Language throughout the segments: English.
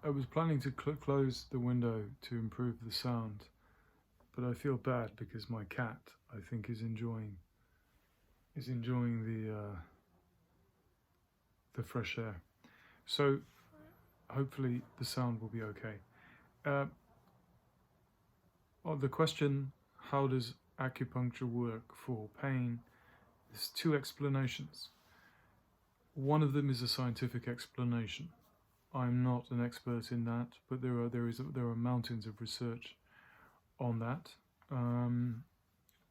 I was planning to close the window to improve the sound, but I feel bad because my cat, I think, is enjoying the fresh air. So hopefully the sound will be okay. On the question, how does acupuncture work for pain? There's two explanations. One of them is a scientific explanation. I'm not an expert in that, but there are mountains of research on that.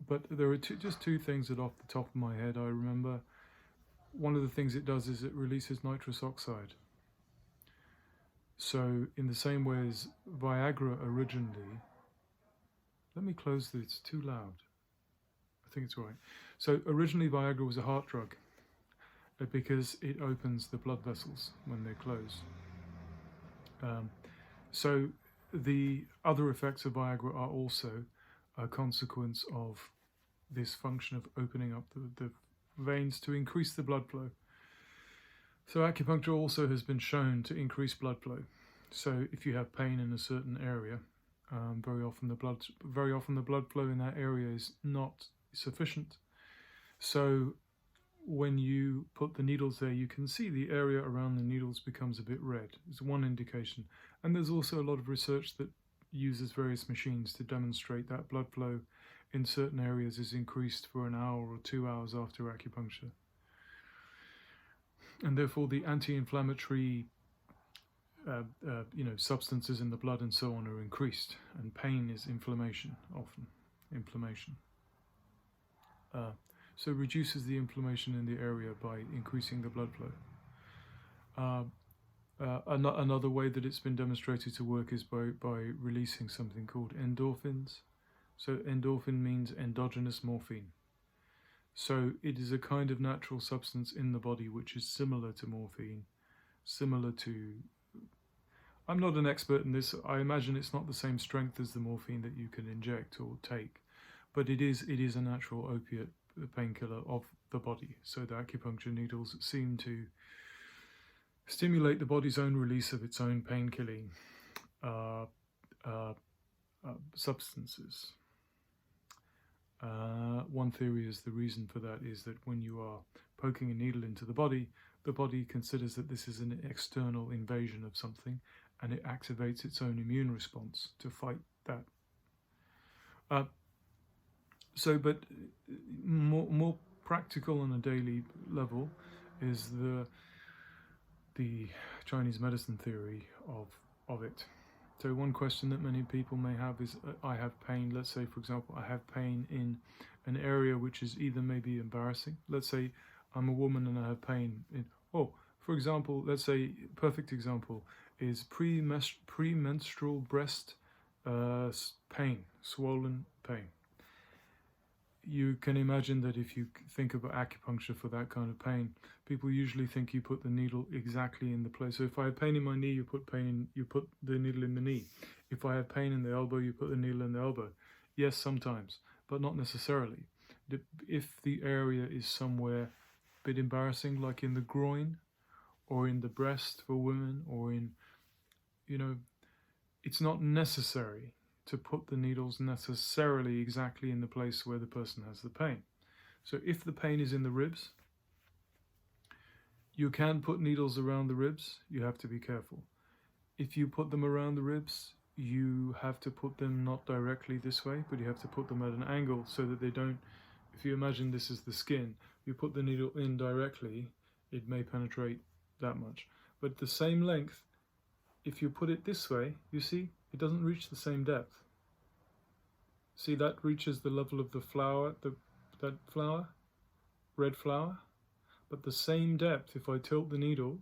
But there are just two things that off the top of my head I remember. One of the things it does is it releases nitrous oxide. So in the same way as Viagra originally, let me close this, it's too loud. I think it's right. So originally Viagra was a heart drug because it opens the blood vessels when they close. So the other effects of Viagra are also a consequence of this function of opening up the veins to increase the blood flow. So acupuncture also has been shown to increase blood flow. So if you have pain in a certain area, very often the blood flow in that area is not sufficient. So when you put the needles there, you can see the area around the needles becomes a bit red. It's one indication. And there's also a lot of research that uses various machines to demonstrate that blood flow in certain areas is increased for an hour or 2 hours after acupuncture. And therefore the anti-inflammatory substances in the blood and so on are increased, and pain is inflammation, often inflammation. So reduces the inflammation in the area by increasing the blood flow. Another way that it's been demonstrated to work is by releasing something called endorphins. So endorphin means endogenous morphine. So it is a kind of natural substance in the body which is similar to morphine, similar to... I'm not an expert in this. I imagine it's not the same strength as the morphine that you can inject or take, but it is a natural opiate painkiller of the body. So the acupuncture needles seem to stimulate the body's own release of its own pain-killing substances. One theory is the reason for that is that when you are poking a needle into the body considers that this is an external invasion of something, and it activates its own immune response to fight that. But more practical on a daily level is the Chinese medicine theory of it. So one question that many people may have is, I have pain, let's say for example, I have pain in an area which is either maybe embarrassing. Let's say I'm a woman and I have pain in, for example, let's say, perfect example is premenstrual breast pain, swollen pain. You can imagine that if you think about acupuncture for that kind of pain, people usually think you put the needle exactly in the place. So if I have pain in my knee, you put the needle in the knee. If I have pain in the elbow, you put the needle in the elbow. Yes, sometimes, but not necessarily. If the area is somewhere a bit embarrassing, like in the groin, or in the breast for women, or in, it's not necessary to put the needles necessarily exactly in the place where the person has the pain. So if the pain is in the ribs, you can put needles around the ribs. You have to be careful. If you put them around the ribs, you have to put them not directly this way, but you have to put them at an angle so that they don't, if you imagine this is the skin, you put the needle in directly, it may penetrate that much. But the same length, if you put it this way, you see, it doesn't reach the same depth. See, that reaches the level of the flower, that flower, red flower. But the same depth, if I tilt the needle,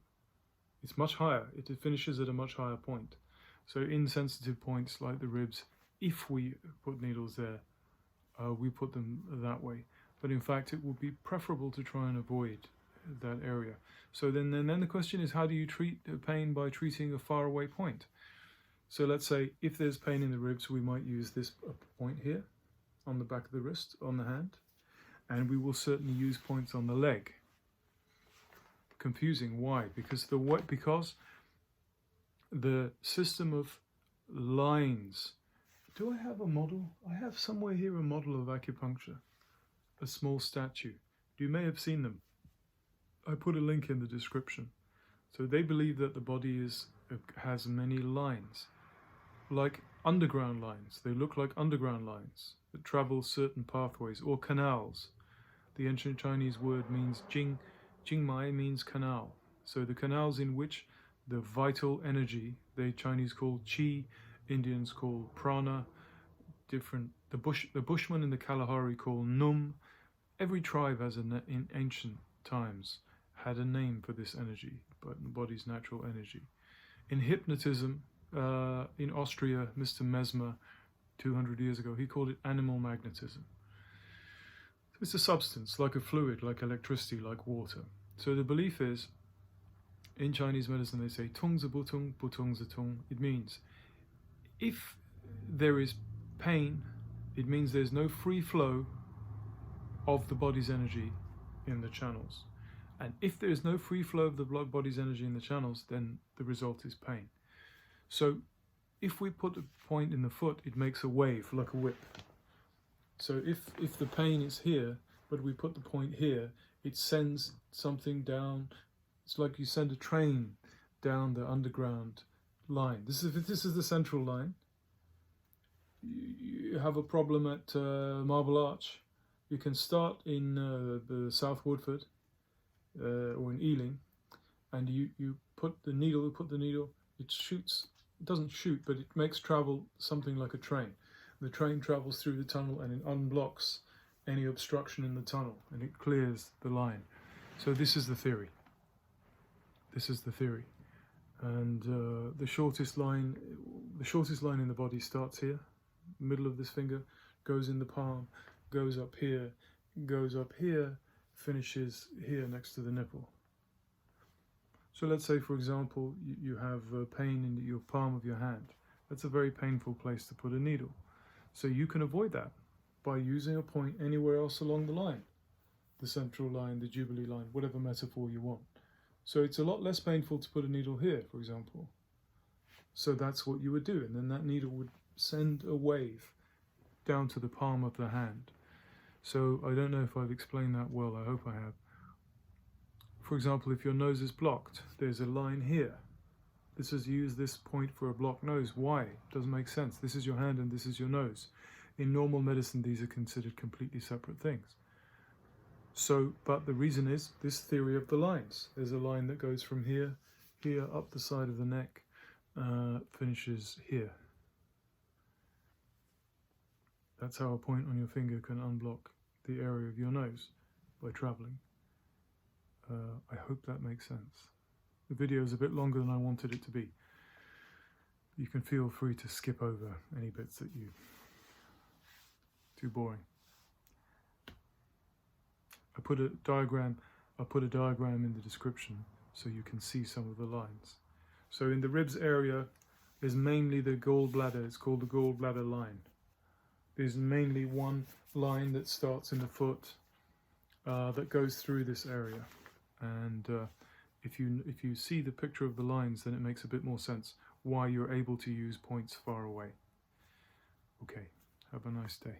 it's much higher. It finishes at a much higher point. So in sensitive points like the ribs, if we put needles there, we put them that way. But in fact, it would be preferable to try and avoid that area. So then the question is, how do you treat the pain by treating a faraway point? So let's say if there's pain in the ribs, we might use this point here on the back of the wrist, on the hand, and we will certainly use points on the leg. Confusing. Why? Because the system of lines. Do I have a model? I have somewhere here a model of acupuncture, a small statue. You may have seen them. I put a link in the description. So they believe that the body has many lines, like underground lines. They look like underground lines that travel certain pathways, or canals. The ancient Chinese word means Jingmai means canal. So the canals in which the vital energy, the Chinese call qi, Indians call prana, the Bushmen in the Kalahari call num. Every tribe has in ancient times had a name for this energy, but the body's natural energy. In hypnotism, in Austria, Mr. Mesmer, 200 years ago, he called it animal magnetism. It's a substance, like a fluid, like electricity, like water. So the belief is, in Chinese medicine, they say, tung zi butung, butung zi tung. It means, if there is pain, it means there's no free flow of the body's energy in the channels. And if there is no free flow of the body's energy in the channels, then the result is pain. So if we put a point in the foot, it makes a wave, like a whip. So if the pain is here, but we put the point here, it sends something down. It's like you send a train down the underground line. This is the central line. You have a problem at Marble Arch. You can start in the South Woodford or in Ealing, and you put the needle. It shoots. It doesn't shoot, but it makes travel something like a train. The train travels through the tunnel and it unblocks any obstruction in the tunnel and it clears the line. So this is the theory. This is the theory. And the shortest line in the body starts here, middle of this finger, goes in the palm, goes up here, finishes here next to the nipple. So let's say, for example, you have pain in your palm of your hand. That's a very painful place to put a needle. So you can avoid that by using a point anywhere else along the line, the central line, the jubilee line, whatever metaphor you want. So it's a lot less painful to put a needle here, for example. So that's what you would do, and then that needle would send a wave down to the palm of the hand. So I don't know if I've explained that well, I hope I have. For example, if your nose is blocked, there's a line here. This is use this point for a blocked nose. Why? It doesn't make sense. This is your hand and this is your nose. In normal medicine, these are considered completely separate things. So, but the reason is this theory of the lines. There's a line that goes from here, up the side of the neck, finishes here. That's how a point on your finger can unblock the area of your nose by traveling. I hope that makes sense. The video is a bit longer than I wanted it to be. You can feel free to skip over any bits that too boring. I put a diagram in the description so you can see some of the lines. So in the ribs area is mainly the gallbladder. It's called the gallbladder line. There's mainly one line that starts in the foot that goes through this area. And if you see the picture of the lines, then it makes a bit more sense why you're able to use points far away. Okay, have a nice day.